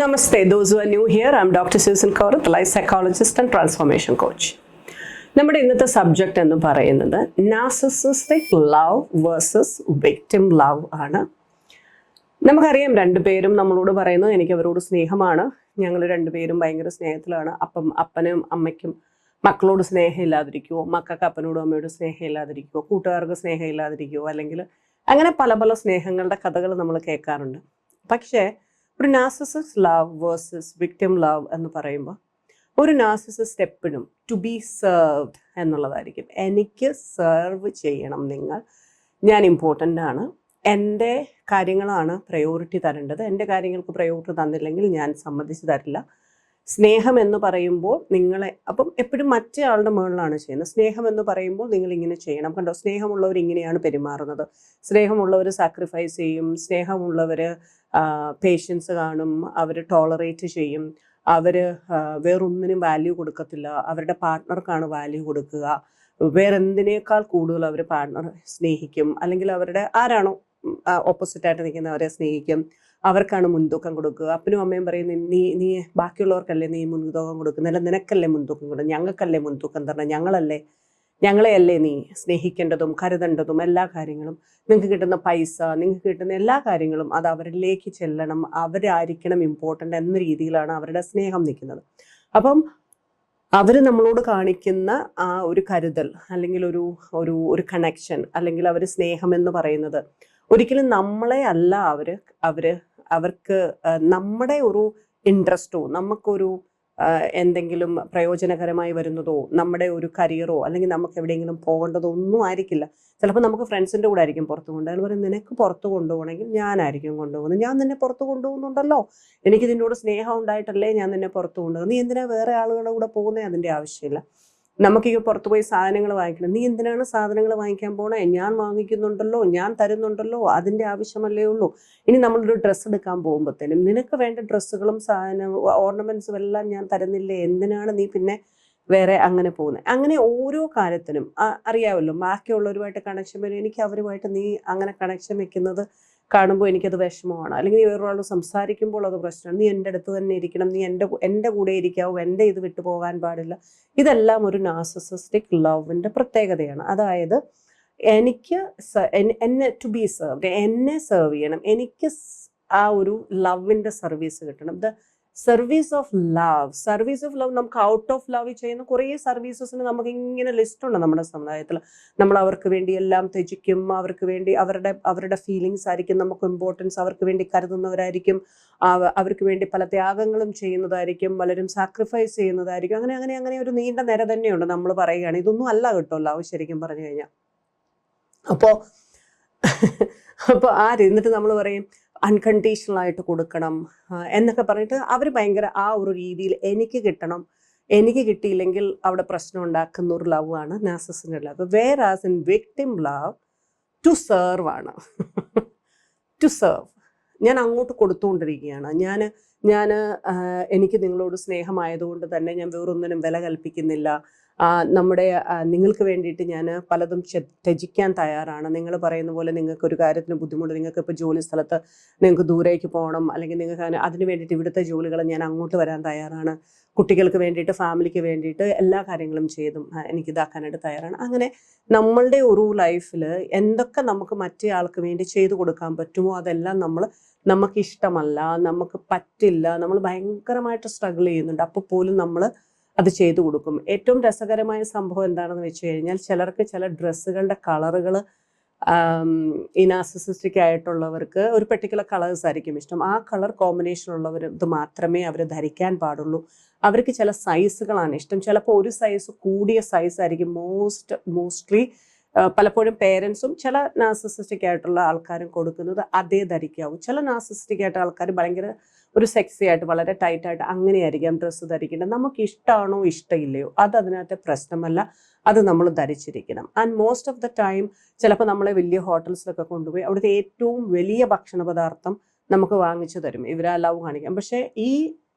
Namaste, those who are new here, I'm Dr. Susan Kaurath, life psychologist and transformation coach. നമ്മുടെ ഇന്നത്തെ subject എന്ന് പറയുന്നത് narcissistic love versus victim love ആണ്. നമുക്കറിയാം, രണ്ടുപേരും നമ്മളോട് പറയുന്നത് എനിക്ക് അവരോട് സ്നേഹമാണ്, ഞങ്ങൾ രണ്ടുപേരും ഭയങ്കര സ്നേഹത്തിലാണ്. അപ്പനും അമ്മയ്ക്കും മക്കളോട് സ്നേഹമില്ലാതിരിക്കുമോ, മക്കൾക്ക് അപ്പനോടും അമ്മയോടും സ്നേഹമില്ലാതിരിക്കുമോ, കൂട്ടുകാർക്ക് സ്നേഹമില്ലാതിരിക്കുമോ, അല്ലെങ്കിൽ അങ്ങനെ പല പല സ്നേഹങ്ങളുടെ കഥകൾ നമ്മൾ കേൾക്കാറുണ്ട്. പക്ഷേ ഒരു narcissist love versus victim love എന്ന് പറയുമ്പോൾ ഒരു നാർസിസിസ്റ്റ് എപ്പോഴും ടു ബി സെർവ്ഡ് എന്നുള്ളതായിരിക്കും. എനിക്ക് സെർവ് ചെയ്യണം നിങ്ങൾ, ഞാൻ ഇമ്പോർട്ടൻ്റ് ആണ്, എൻ്റെ കാര്യങ്ങളാണ് പ്രയോറിറ്റി തരേണ്ടത്, എൻ്റെ കാര്യങ്ങൾക്ക് പ്രയോറിറ്റി തന്നില്ലെങ്കിൽ ഞാൻ സമ്മതിച്ചു തരില്ല. സ്നേഹം എന്ന് പറയുമ്പോൾ നിങ്ങളെ അപ്പം എപ്പോഴും മറ്റേ ആളുടെ മുകളിലാണ് ചെയ്യുന്നത്. സ്നേഹം എന്ന് പറയുമ്പോൾ നിങ്ങൾ ഇങ്ങനെ ചെയ്യണം. കണ്ടോ, സ്നേഹമുള്ളവർ ഇങ്ങനെയാണ് പെരുമാറുന്നത്, സ്നേഹമുള്ളവർ സാക്രിഫൈസ് ചെയ്യും, സ്നേഹമുള്ളവർ പേഷ്യൻസ് കാണും, അവർ ടോളറേറ്റ് ചെയ്യും, അവർ വേറൊന്നിനും വാല്യൂ കൊടുക്കത്തില്ല, അവരുടെ പാർട്ട്ണർക്കാണ് വാല്യൂ കൊടുക്കുക, വേറെന്തിനേക്കാൾ കൂടുതൽ അവർ പാർട്ട്ണർ സ്നേഹിക്കും, അല്ലെങ്കിൽ അവരുടെ ആരാണോ ഓപ്പോസിറ്റായിട്ട് നിൽക്കുന്നവരെ സ്നേഹിക്കും, അവർക്കാണ് മുൻതൂക്കം കൊടുക്കുക. അപ്പനും അമ്മയും പറയുന്നത് നീ ബാക്കിയുള്ളവർക്കല്ലേ നീ മുൻതൂക്കം കൊടുക്കുന്നില്ല, നിനക്കല്ലേ മുൻതൂക്കം കൊടുക്കുക, ഞങ്ങൾക്കല്ലേ മുൻതൂക്കം തരണം, ഞങ്ങളെയല്ലേ നീ സ്നേഹിക്കേണ്ടതും കരുതേണ്ടതും, എല്ലാ കാര്യങ്ങളും നിങ്ങൾക്ക് കിട്ടുന്ന പൈസ, നിങ്ങൾക്ക് കിട്ടുന്ന എല്ലാ കാര്യങ്ങളും അത് അവരിലേക്ക് ചെല്ലണം, അവരായിരിക്കണം ഇമ്പോർട്ടൻ്റ് എന്ന രീതിയിലാണ് അവരുടെ സ്നേഹം നിൽക്കുന്നത്. അപ്പം അവർ നമ്മളോട് കാണിക്കുന്ന ആ ഒരു കരുതൽ, അല്ലെങ്കിൽ ഒരു കണക്ഷൻ, അല്ലെങ്കിൽ അവർ സ്നേഹം എന്ന് പറയുന്നത് ഒരിക്കലും നമ്മളെ അല്ല അവർക്ക് നമ്മുടെ ഒരു ഇൻട്രസ്റ്റോ, നമുക്കൊരു എന്തെങ്കിലും പ്രയോജനകരമായി വരുന്നതോ, നമ്മുടെ ഒരു കരിയറോ, അല്ലെങ്കിൽ നമുക്ക് എവിടെയെങ്കിലും പോകേണ്ടതോ ഒന്നും ആയിരിക്കില്ല. ചിലപ്പോൾ നമുക്ക് ഫ്രണ്ട്സിൻ്റെ കൂടെ ആയിരിക്കും പുറത്ത് കൊണ്ടുപോകുക. അയാൾ പറയും, നിനക്ക് പുറത്ത് കൊണ്ടുപോകണമെങ്കിൽ ഞാനായിരിക്കും കൊണ്ടുപോകുന്നത്, ഞാൻ നിന്നെ പുറത്ത് കൊണ്ടുപോകുന്നുണ്ടല്ലോ, എനിക്ക് ഇതിനോട് സ്നേഹം ഉണ്ടായിട്ടല്ലേ ഞാൻ നിന്നെ പുറത്ത് കൊണ്ടുപോകുന്നത്, നീ എന്തിനാ വേറെ ആളുകളുടെ കൂടെ പോകുന്നത്, അതിൻ്റെ ആവശ്യമില്ല. നമുക്ക് ഈ പുറത്ത് പോയി സാധനങ്ങൾ വാങ്ങിക്കണം, നീ എന്തിനാണ് സാധനങ്ങൾ വാങ്ങിക്കാൻ പോണേ, ഞാൻ വാങ്ങിക്കുന്നുണ്ടല്ലോ, ഞാൻ തരുന്നുണ്ടല്ലോ, അതിൻ്റെ ആവശ്യമല്ലേ ഉള്ളൂ. ഇനി നമ്മളൊരു ഡ്രസ്സ് എടുക്കാൻ പോകുമ്പോഴത്തേനും നിനക്ക് വേണ്ട ഡ്രസ്സുകളും ഓർണമെന്റ്സും എല്ലാം ഞാൻ തരുന്നില്ലേ, എന്തിനാണ് നീ പിന്നെ വേറെ അങ്ങനെ പോകുന്നത്? അങ്ങനെ ഓരോ കാര്യത്തിനും അറിയാമല്ലോ, ബാക്കിയുള്ളവരുമായിട്ട് കണക്ഷൻ വരും. എനിക്ക് അവരുമായിട്ട് നീ അങ്ങനെ കണക്ഷൻ വെക്കുന്നത് കാണുമ്പോൾ എനിക്കത് വിഷമമാണ്, അല്ലെങ്കിൽ നീ വേറൊരാൾ സംസാരിക്കുമ്പോൾ അത് പ്രശ്നമാണ്, നീ എൻ്റെ അടുത്ത് തന്നെ ഇരിക്കണം, നീ എൻ്റെ കൂടെ ഇരിക്കാവൂ, എൻ്റെ ഇത് വിട്ടു പോകാൻ പാടില്ല. ഇതെല്ലാം ഒരു നാർസിസിസ്റ്റിക് ലവിൻ്റെ പ്രത്യേകതയാണ്. അതായത് എനിക്ക് എന്നെ ടു ബി സെർവ്ഡ്, എന്നെ സെർവ് ചെയ്യണം, എനിക്ക് ആ ഒരു ലവിൻ്റെ സർവീസ് കിട്ടണം. സർവീസ് ഓഫ് ലവ് നമുക്ക് ഔട്ട് ഓഫ് ലവ് ചെയ്യുന്ന കുറേ സർവീസസിന് നമുക്ക് ഇങ്ങനെ ലിസ്റ്റ് ഉണ്ട് നമ്മുടെ സമുദായത്തിൽ. നമ്മൾ അവർക്ക് വേണ്ടി എല്ലാം ത്യജിക്കും, അവർക്ക് വേണ്ടി അവരുടെ ഫീലിങ്സ് ആയിരിക്കും നമുക്ക് ഇമ്പോർട്ടൻസ്, അവർക്ക് വേണ്ടി കരുതുന്നവരായിരിക്കും, അവർക്ക് വേണ്ടി പല ത്യാഗങ്ങളും ചെയ്യുന്നതായിരിക്കും, പലരും സാക്രിഫൈസ് ചെയ്യുന്നതായിരിക്കും. അങ്ങനെ ഒരു നീണ്ട നിര തന്നെയുണ്ട്. നമ്മൾ പറയുകയാണ് ഇതൊന്നും അല്ല കേട്ടോ ലവ് ശരിക്കും പറഞ്ഞു കഴിഞ്ഞാൽ. അപ്പോൾ എന്നിട്ട് നമ്മൾ പറയും അൺകണ്ടീഷണൽ ആയിട്ട് കൊടുക്കണം എന്നൊക്കെ പറഞ്ഞിട്ട് അവർ ഭയങ്കര ആ ഒരു രീതിയിൽ എനിക്ക് കിട്ടണം, എനിക്ക് കിട്ടിയില്ലെങ്കിൽ അവിടെ പ്രശ്നം ഉണ്ടാക്കുന്ന ഒരു ലവ് ആണ് നാർസിസിസ്റ്റിന്റെ love. Whereas in victim love to serve ആണ്. ടു സെർവ്, ഞാൻ അങ്ങോട്ട് കൊടുത്തുകൊണ്ടിരിക്കുകയാണ്, ഞാൻ എനിക്ക് നിങ്ങളോട് സ്നേഹമായതുകൊണ്ട് തന്നെ ഞാൻ വേറൊന്നിനും വില കൽപ്പിക്കുന്നില്ല, നിങ്ങൾക്ക് വേണ്ടിയിട്ട് ഞാൻ പലതും ത്യജിക്കാൻ തയ്യാറാണ്. നിങ്ങൾ പറയുന്ന പോലെ നിങ്ങൾക്കൊരു കാര്യത്തിന് ബുദ്ധിമുട്ട്, നിങ്ങൾക്ക് ഇപ്പോൾ ജോലി സ്ഥലത്ത് നിങ്ങൾക്ക് ദൂരേക്ക് പോകണം, അല്ലെങ്കിൽ നിങ്ങൾക്ക് അതിന് വേണ്ടിയിട്ട് ഇവിടുത്തെ ജോലികൾ ഞാൻ അങ്ങോട്ട് വരാൻ തയ്യാറാണ്, കുട്ടികൾക്ക് വേണ്ടിയിട്ട് ഫാമിലിക്ക് വേണ്ടിയിട്ട് എല്ലാ കാര്യങ്ങളും ചെയ്തും എനിക്കിതാക്കാനായിട്ട് തയ്യാറാണ്. അങ്ങനെ നമ്മളുടെ ഒരു ലൈഫിൽ എന്തൊക്കെ നമുക്ക് മറ്റേ ആൾക്ക് വേണ്ടി ചെയ്തു കൊടുക്കാൻ പറ്റുമോ അതെല്ലാം നമുക്കിഷ്ടമല്ല, നമുക്ക് പറ്റില്ല, നമ്മൾ ഭയങ്കരമായിട്ട് സ്ട്രഗിൾ ചെയ്യുന്നുണ്ട്, അപ്പോൾ പോലും നമ്മൾ അത് ചെയ്തു കൊടുക്കും. ഏറ്റവും രസകരമായ സംഭവം എന്താണെന്ന് വെച്ച് കഴിഞ്ഞാൽ, ചിലർക്ക് ചില ഡ്രസ്സുകളുടെ കളറുകൾ ഈ നാർസിസിസ്റ്റിക് ആയിട്ടുള്ളവർക്ക് ഒരു പെർട്ടിക്കുലർ കളേഴ്സ് ആയിരിക്കും ഇഷ്ടം. ആ കളർ കോമ്പിനേഷൻ ഉള്ളവർ ഇത് മാത്രമേ അവർ ധരിക്കാൻ പാടുള്ളൂ. അവർക്ക് ചില സൈസുകളാണ് ഇഷ്ടം. ചിലപ്പോൾ ഒരു സൈസ് കൂടിയ സൈസ് ആയിരിക്കും മോസ്റ്റ്ലി പലപ്പോഴും പേരൻസും ചില നാർസിസിസ്റ്റിക് ആയിട്ടുള്ള ആൾക്കാരും കൊടുക്കുന്നത് അതേ ധരിക്കാവൂ. ചില നാർസിസിസ്റ്റിക് ആയിട്ട് ആൾക്കാർ ഭയങ്കര ഒരു സെക്സി ആയിട്ട് വളരെ ടൈറ്റായിട്ട് അങ്ങനെയായിരിക്കാം ഡ്രസ്സ് ധരിക്കേണ്ടത്. നമുക്ക് ഇഷ്ടമാണോ ഇഷ്ടമില്ലയോ അത് അതിനകത്തെ പ്രശ്നമല്ല, അത് നമ്മൾ ധരിച്ചിരിക്കണം. And most of the time ചിലപ്പോൾ നമ്മളെ വലിയ ഹോട്ടൽസിലൊക്കെ കൊണ്ടുപോയി അവിടുത്തെ ഏറ്റവും വലിയ ഭക്ഷണ പദാർത്ഥം നമുക്ക് വാങ്ങിച്ചു തരും, ഇവരാ ലവ് കാണിക്കാം. പക്ഷേ ഈ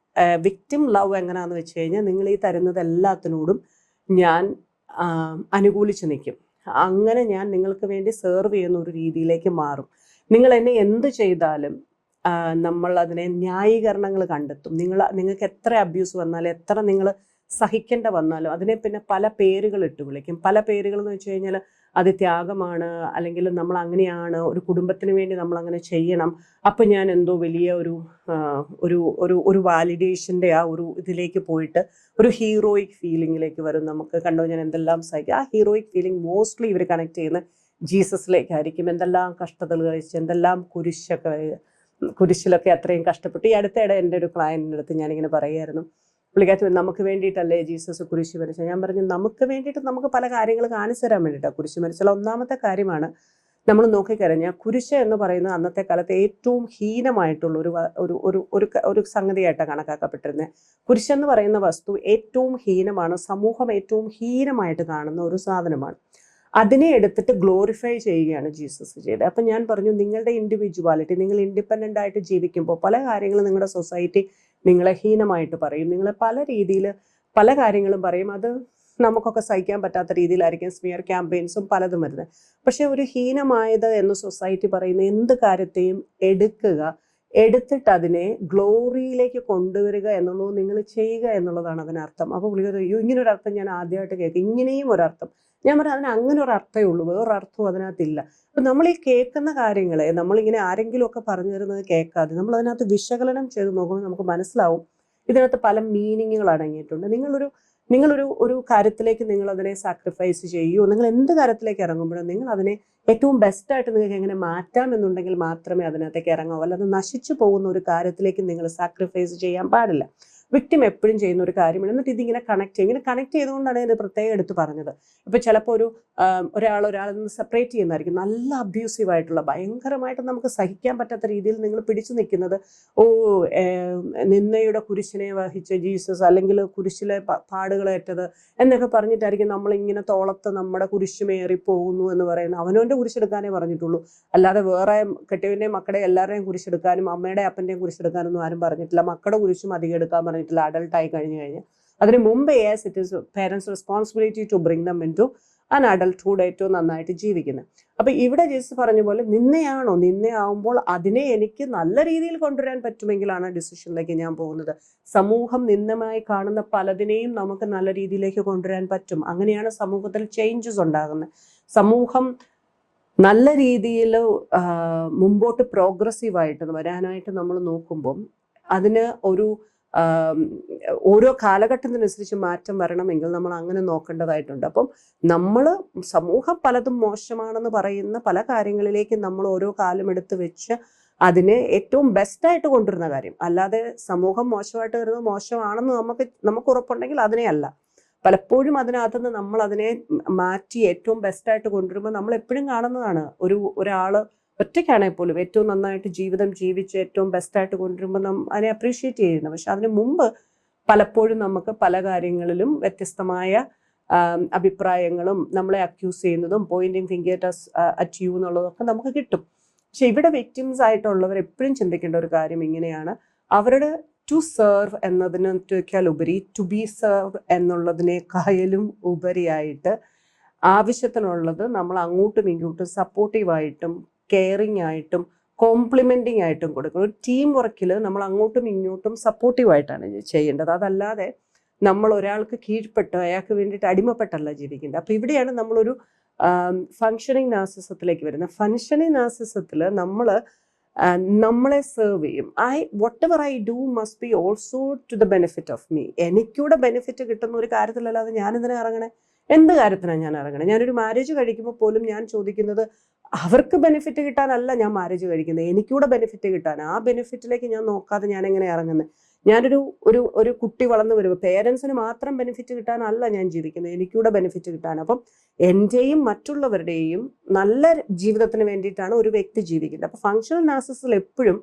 വിക്ടിം ലവ് എങ്ങനെയാണെന്ന് വെച്ച് കഴിഞ്ഞാൽ, നിങ്ങൾ ഈ തരുന്നത് എല്ലാത്തിനോടും ഞാൻ അനുകൂലിച്ച് നിൽക്കും, അങ്ങനെ ഞാൻ നിങ്ങൾക്ക് വേണ്ടി സെർവ് ചെയ്യുന്ന ഒരു രീതിയിലേക്ക് മാറും. നിങ്ങൾ എന്നെ എന്ത് ചെയ്താലും നമ്മൾ അതിനെ ന്യായീകരണങ്ങൾ കണ്ടെത്തും. നിങ്ങൾക്ക് എത്ര അബ്യൂസ് വന്നാലും എത്ര നിങ്ങൾ സഹിക്കേണ്ട വന്നാലും അതിനെ പിന്നെ പല പേരുകൾ ഇട്ട് വിളിക്കും. പല പേരുകൾ എന്ന് വെച്ച് കഴിഞ്ഞാൽ അത് ത്യാഗമാണ്, അല്ലെങ്കിൽ നമ്മൾ അങ്ങനെയാണ്, ഒരു കുടുംബത്തിന് വേണ്ടി നമ്മൾ അങ്ങനെ ചെയ്യണം, അപ്പം ഞാൻ എന്തോ വലിയ ഒരു ഒരു ഒരു ഒരു വാലിഡേഷൻ്റെ ആ ഒരു ഇതിലേക്ക് പോയിട്ട് ഒരു ഹീറോയിക് ഫീലിങ്ങിലേക്ക് വരും. നമുക്ക് കണ്ടോ ഞാൻ എന്തെല്ലാം സഹിക്കും. ആ ഹീറോയിക് ഫീലിംഗ് മോസ്റ്റ്ലി ഇവർ കണക്ട് ചെയ്യുന്ന ജീസസിലേക്കായിരിക്കും. എന്തെല്ലാം കഷ്ടതകൾ കഴിച്ച്, എന്തെല്ലാം കുരിശിലൊക്കെ അത്രയും കഷ്ടപ്പെട്ടു. ഈ അടുത്തിടെ എൻ്റെ ഒരു ക്ലയൻറ്റിൻ്റെ അടുത്ത് ഞാനിങ്ങനെ പറയുമായിരുന്നു, പുള്ളിക്കാരി നമുക്ക് വേണ്ടിയിട്ടല്ലേ ജീസസ് കുരിശ് മരിച്ചത്. ഞാൻ പറഞ്ഞു നമുക്ക് വേണ്ടിയിട്ട് നമുക്ക് പല കാര്യങ്ങൾ കാണിച്ചു തരാൻ വേണ്ടിയിട്ടാണ് കുരിശ് മരിച്ചുള്ള. ഒന്നാമത്തെ കാര്യമാണ് നമ്മൾ നോക്കിക്കഴിഞ്ഞാൽ കുരിശ് എന്ന് പറയുന്നത് അന്നത്തെ കാലത്ത് ഏറ്റവും ഹീനമായിട്ടുള്ള ഒരു സംഗതിയായിട്ടാണ് കണക്കാക്കപ്പെട്ടിരുന്നത്. കുരിശെന്ന് പറയുന്ന വസ്തു ഏറ്റവും ഹീനമാണ്, സമൂഹം ഏറ്റവും ഹീനമായിട്ട് കാണുന്ന ഒരു സാധനമാണ്. അതിനെ എടുത്തിട്ട് ഗ്ലോറിഫൈ ചെയ്യുകയാണ് ജീസസ് ചെയ്തത്. അപ്പം ഞാൻ പറഞ്ഞു നിങ്ങളുടെ ഇൻഡിവിജ്വാലിറ്റി, നിങ്ങൾ ഇൻഡിപെൻഡൻ്റ് ആയിട്ട് ജീവിക്കുമ്പോൾ പല കാര്യങ്ങളും നിങ്ങളുടെ സൊസൈറ്റി നിങ്ങളെ ഹീനമായിട്ട് പറയും, നിങ്ങളെ പല രീതിയിൽ പല കാര്യങ്ങളും പറയും. അത് നമുക്കൊക്കെ സഹിക്കാൻ പറ്റാത്ത രീതിയിലായിരിക്കും സ്മിയർ ക്യാമ്പയിൻസും പലതും വരുന്നത്. പക്ഷെ ഒരു ഹീനമായത് എന്ന് സൊസൈറ്റി പറയുന്ന എന്ത് കാര്യത്തെയും എടുത്തിട്ട് അതിനെ ഗ്ലോറിയിലേക്ക് കൊണ്ടുവരിക എന്നുള്ളത് നിങ്ങൾ ചെയ്യുക എന്നുള്ളതാണ് അതിനർത്ഥം. അപ്പോൾ പുള്ളിക്കാരി ഇങ്ങനൊരർത്ഥം ഞാൻ ആദ്യമായിട്ട് കേൾക്കും, ഇങ്ങനെയും ഒരർത്ഥം. ഞാൻ പറഞ്ഞാൽ അതിന് അങ്ങനെ ഒരു അർത്ഥമേ ഉള്ളൂ, വേറൊരർത്ഥവും അതിനകത്തില്ല. അപ്പം നമ്മൾ ഈ കേൾക്കുന്ന കാര്യങ്ങളെ നമ്മളിങ്ങനെ ആരെങ്കിലുമൊക്കെ പറഞ്ഞു തരുന്നത് കേൾക്കാതെ നമ്മൾ അതിനകത്ത് വിശകലനം ചെയ്ത് നോക്കുമ്പോൾ നമുക്ക് മനസ്സിലാവും ഇതിനകത്ത് പല മീനിങ്ങുകൾ അടങ്ങിയിട്ടുണ്ട്. നിങ്ങളൊരു കാര്യത്തിലേക്ക് നിങ്ങൾ അതിനെ സാക്രിഫൈസ് ചെയ്യുമോ, നിങ്ങൾ എന്ത് കാര്യത്തിലേക്ക് ഇറങ്ങുമ്പോഴും നിങ്ങൾ അതിനെ ഏറ്റവും ബെസ്റ്റായിട്ട് നിങ്ങൾക്ക് എങ്ങനെ മാറ്റാം എന്നുണ്ടെങ്കിൽ മാത്രമേ അതിനകത്തേക്ക് ഇറങ്ങാവൂ. അല്ലാതെ നശിച്ചു പോകുന്ന ഒരു കാര്യത്തിലേക്ക് നിങ്ങൾ സാക്രിഫൈസ് ചെയ്യാൻ പാടില്ല. വിക്ടിം എപ്പോഴും ചെയ്യുന്ന ഒരു കാര്യമാണ്. എന്നിട്ട് ഇതിങ്ങനെ കണക്ട് ചെയ്തുകൊണ്ടാണ് ഇത് പ്രത്യേകം എടുത്ത് പറഞ്ഞത്. ഇപ്പം ചിലപ്പോൾ ഒരാളിൽ നിന്ന് സെപ്പറേറ്റ് ചെയ്യുന്നതായിരിക്കും, നല്ല അബ്യൂസീവായിട്ടുള്ള ഭയങ്കരമായിട്ട് നമുക്ക് സഹിക്കാൻ പറ്റാത്ത രീതിയിൽ നിങ്ങൾ പിടിച്ചു നിൽക്കുന്നത്, നിന്നയുടെ കുരിശിനെ വഹിച്ച ജീസസ്, അല്ലെങ്കിൽ കുരിശിലെ പാടുകളേറ്റത് എന്നൊക്കെ പറഞ്ഞിട്ടായിരിക്കും നമ്മളിങ്ങനെ തോളത്ത് നമ്മുടെ കുരിശുമേറി പോകുന്നു എന്ന് പറയുന്നത്. അവനവൻ്റെ കുരിശെടുക്കാനേ പറഞ്ഞിട്ടുള്ളൂ, അല്ലാതെ വേറെ കെട്ടിയവൻ്റെയും മക്കളുടെയും എല്ലാവരുടെയും കുരിശെടുക്കാനും അമ്മയുടെയും അപ്പൻ്റെയും കുരിശെടുക്കാനൊന്നും ആരും പറഞ്ഞിട്ടില്ല. മക്കളുടെ കുരിശും അധികം എടുക്കാൻ പറഞ്ഞിട്ടില്ല അഡൾട്ടായി കഴിഞ്ഞാൽ. അതിന് മുമ്പ് it is parents responsibility to bring them into an adulthood ഏറ്റവും നന്നായിട്ട് ജീവിക്കുന്നത്. അപ്പം ഇവിടെ ജീസസ് പറഞ്ഞ പോലെ നിന്നയാവുമ്പോൾ അതിനെ എനിക്ക് നല്ല രീതിയിൽ കൊണ്ടുവരാൻ പറ്റുമെങ്കിലാണ് ഡിസിഷനിലേക്ക് ഞാൻ പോകുന്നത്. സമൂഹം നിന്നമായി കാണുന്ന പലതിനെയും നമുക്ക് നല്ല രീതിയിലേക്ക് കൊണ്ടുവരാൻ പറ്റും. അങ്ങനെയാണ് സമൂഹത്തിൽ ചേഞ്ചസ് ഉണ്ടാകുന്നത്. സമൂഹം നല്ല രീതിയിൽ മുമ്പോട്ട് പ്രോഗ്രസീവായിട്ട് വരാനായിട്ട് നമ്മൾ നോക്കുമ്പം അതിന് ഓരോ കാലഘട്ടത്തിനനുസരിച്ച് മാറ്റം വരണമെങ്കിൽ നമ്മൾ അങ്ങനെ നോക്കേണ്ടതായിട്ടുണ്ട്. അപ്പം സമൂഹം പലതും മോശമാണെന്ന് പറയുന്ന പല കാര്യങ്ങളിലേക്ക് നമ്മൾ ഓരോ കാലം എടുത്ത് വെച്ച് അതിനെ ഏറ്റവും ബെസ്റ്റായിട്ട് കൊണ്ടുവരുന്ന കാര്യം, അല്ലാതെ സമൂഹം മോശമായിട്ട് വരുന്നത് മോശമാണെന്ന് നമുക്ക് ഉറപ്പുണ്ടെങ്കിൽ അതിനെ അല്ല. പലപ്പോഴും അതിനകത്തുനിന്ന് നമ്മൾ അതിനെ മാറ്റി ഏറ്റവും ബെസ്റ്റായിട്ട് കൊണ്ടുവരുമ്പോൾ നമ്മൾ എപ്പോഴും കാണുന്നതാണ് ഒരാൾ ഒറ്റയ്ക്കാണെങ്കിൽ പോലും ഏറ്റവും നന്നായിട്ട് ജീവിതം ജീവിച്ച് ഏറ്റവും ബെസ്റ്റായിട്ട് കൊണ്ടുവരുമ്പോൾ അതിനെ അപ്രീഷിയേറ്റ് ചെയ്യുന്നത്. പക്ഷെ അതിന് മുമ്പ് പലപ്പോഴും നമുക്ക് പല കാര്യങ്ങളിലും വ്യത്യസ്തമായ അഭിപ്രായങ്ങളും നമ്മളെ അക്യൂസ് ചെയ്യുന്നതും പോയിന്റിങ് ഫിംഗർ അറ്റ് യു എന്നുള്ളതൊക്കെ നമുക്ക് കിട്ടും. പക്ഷെ ഇവിടെ വിക്ടിംസ് ആയിട്ടുള്ളവർ എപ്പോഴും ചിന്തിക്കേണ്ട ഒരു കാര്യം ഇങ്ങനെയാണ്, അവരുടെ ടു സെർവ് എന്നതിനേക്കാൾ ഉപരി ടു ബി സെർവ് എന്നുള്ളതിനേക്കാളും ഉപരിയായിട്ട് ആവശ്യത്തിനുള്ളത് നമ്മൾ അങ്ങോട്ടും ഇങ്ങോട്ടും സപ്പോർട്ടീവായിട്ടും കെയറിങ് ആയിട്ടും കോംപ്ലിമെൻറ്റിങ് ആയിട്ടും കൊടുക്കണം. ഒരു ടീം വർക്കിൽ നമ്മൾ അങ്ങോട്ടും ഇങ്ങോട്ടും സപ്പോർട്ടീവായിട്ടാണ് ചെയ്യേണ്ടത്. അതല്ലാതെ നമ്മൾ ഒരാൾക്ക് കീഴ്പ്പെട്ട് അയാൾക്ക് വേണ്ടിയിട്ട് അടിമപ്പെട്ടല്ല ജീവിക്കേണ്ടത്. അപ്പോൾ ഇവിടെയാണ് നമ്മളൊരു ഫങ്ഷനിങ് നാർസിസത്തിലേക്ക് വരുന്നത്. ഫങ്ഷനിങ് നാർസിസത്തിൽ നമ്മളെ സെർവ് ചെയ്യും. Whatever I do must be also to the benefit of me. എനിക്കൂടെ ബെനിഫിറ്റ് കിട്ടുന്ന ഒരു കാര്യത്തിലല്ലാതെ ഞാനിതിനെ ഇറങ്ങണേ, എന്ത് കാര്യത്തിനാണ് ഞാൻ ഇറങ്ങണേ? ഞാനൊരു മാരേജ് കഴിക്കുമ്പോൾ പോലും ഞാൻ ചോദിക്കുന്നത് അവർക്ക് ബെനിഫിറ്റ് കിട്ടാനല്ല ഞാൻ മാരേജ് കഴിക്കുന്നത്, എനിക്കൂടെ ബെനിഫിറ്റ് കിട്ടാൻ. ആ ബെനിഫിറ്റിലേക്ക് ഞാൻ നോക്കാതെ ഞാൻ എങ്ങനെ ഇറങ്ങുന്നത്? ഒരു കുട്ടി വളർന്നു വരുമ്പോൾ പേരൻസിന് മാത്രം ബെനിഫിറ്റ് കിട്ടാനല്ല ഞാൻ ജീവിക്കുന്നത്, എനിക്കൂടെ ബെനിഫിറ്റ് കിട്ടാൻ. അപ്പം എൻ്റെയും മറ്റുള്ളവരുടെയും നല്ല ജീവിതത്തിന് വേണ്ടിയിട്ടാണ് ഒരു വ്യക്തി ജീവിക്കുന്നത്. അപ്പം ഫങ്ഷണൽ നാർസിസിൽ എപ്പോഴും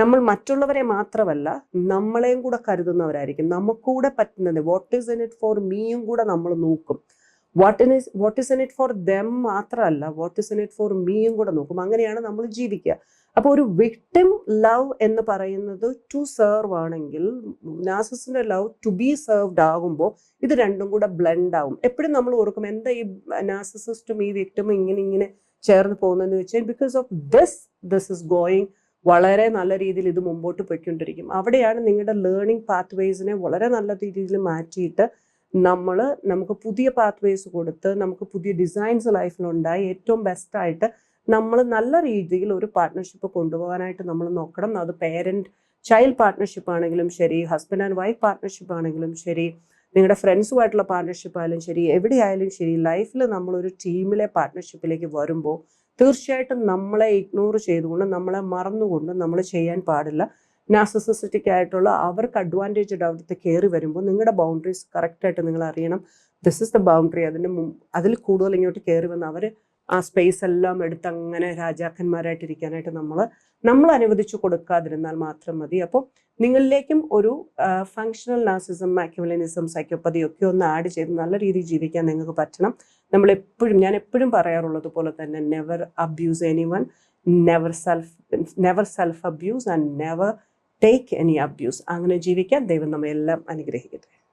നമ്മൾ മറ്റുള്ളവരെ മാത്രമല്ല നമ്മളെയും കൂടെ കരുതുന്നവരായിരിക്കും. നമുക്കൂടെ പറ്റുന്നത് what is in it for മീയും കൂടെ നമ്മൾ നോക്കും. What is in it for them മാത്രമല്ല, what is in it for മീയും കൂടെ നോക്കും. അങ്ങനെയാണ് നമ്മൾ ജീവിക്കുക. അപ്പോൾ ഒരു വിക്ടിം ലവ് എന്ന് പറയുന്നത് ടു സെർവ് ആണെങ്കിൽ, നാർസിസിന്റെ ലവ് ടു ബി സെർവ്ഡ് ആകുമ്പോൾ ഇത് രണ്ടും കൂടെ ബ്ലെൻഡ് ആവും. എപ്പോഴും നമ്മൾ ഓർക്കും എന്താ ഈ നാർസിസിസ്റ്റും ഈ വിക്ടിമും ഇങ്ങനെ ചേർന്ന് പോകുന്നതെന്ന് വെച്ചാൽ because of this is going വളരെ നല്ല രീതിയിൽ ഇത് മുമ്പോട്ട് പോയിക്കൊണ്ടിരിക്കും. അവിടെയാണ് നിങ്ങളുടെ ലേണിംഗ് പാത്ത് വേസിനെ വളരെ നല്ല രീതിയിൽ മാറ്റിയിട്ട് നമുക്ക് പുതിയ പാത്ത് വേസ് കൊടുത്ത് നമുക്ക് പുതിയ ഡിസൈൻസ് ലൈഫിലുണ്ടായി ഏറ്റവും ബെസ്റ്റായിട്ട് നമ്മൾ നല്ല രീതിയിൽ ഒരു പാർട്ട്ണർഷിപ്പ് കൊണ്ടുപോകാനായിട്ട് നമ്മൾ നോക്കണം. അത് പേരൻറ്റ് ചൈൽഡ് പാർട്ട്ണർഷിപ്പ് ആണെങ്കിലും ശരി, ഹസ്ബൻഡ് ആൻഡ് വൈഫ് പാർട്ട്ണർഷിപ്പ് ആണെങ്കിലും ശരി, നിങ്ങളുടെ ഫ്രണ്ട്സുമായിട്ടുള്ള പാർട്ട്ണർഷിപ്പ് ആയാലും ശരി, എവിടെയായാലും ശരി, ലൈഫിൽ നമ്മളൊരു ടീമിലെ പാർട്ട്ണർഷിപ്പിലേക്ക് വരുമ്പോൾ തീർച്ചയായിട്ടും നമ്മളെ ഇഗ്നോർ ചെയ്തുകൊണ്ട് നമ്മളെ മറന്നുകൊണ്ട് നമ്മൾ ചെയ്യാൻ പാടില്ല. നാർസിസിസ്റ്റിക് ആയിട്ടുള്ള അവർക്ക് അഡ്വാൻറ്റേജ് അവിടുത്തെ കയറി വരുമ്പോൾ നിങ്ങളുടെ ബൗണ്ടറീസ് കറക്റ്റായിട്ട് നിങ്ങൾ അറിയണം. This is the boundary. അതിൽ കൂടുതൽ ഇങ്ങോട്ട് കയറി വന്ന് അവർ ആ സ്പേസ് എല്ലാം എടുത്ത് അങ്ങനെ രാജാക്കന്മാരായിട്ടിരിക്കാനായിട്ട് നമ്മൾ അനുവദിച്ചു കൊടുക്കാതിരുന്നാൽ മാത്രം മതി. അപ്പോൾ നിങ്ങളിലേക്കും ഒരു ഫങ്ഷണൽ നാർസിസം, മാക്യുവലിനിസം, സൈക്കോപ്പതി ഒക്കെ ഒന്ന് ആഡ് ചെയ്ത് നല്ല രീതിയിൽ ജീവിക്കാൻ നിങ്ങൾക്ക് പറ്റണം. ഞാൻ എപ്പോഴും പറയാറുള്ളത് പോലെ തന്നെ never abuse anyone, never self abuse and never take any abuse. അങ്ങനെ ജീവിക്കാൻ ദൈവം നമ്മെ എല്ലാം അനുഗ്രഹിക്കട്ടെ.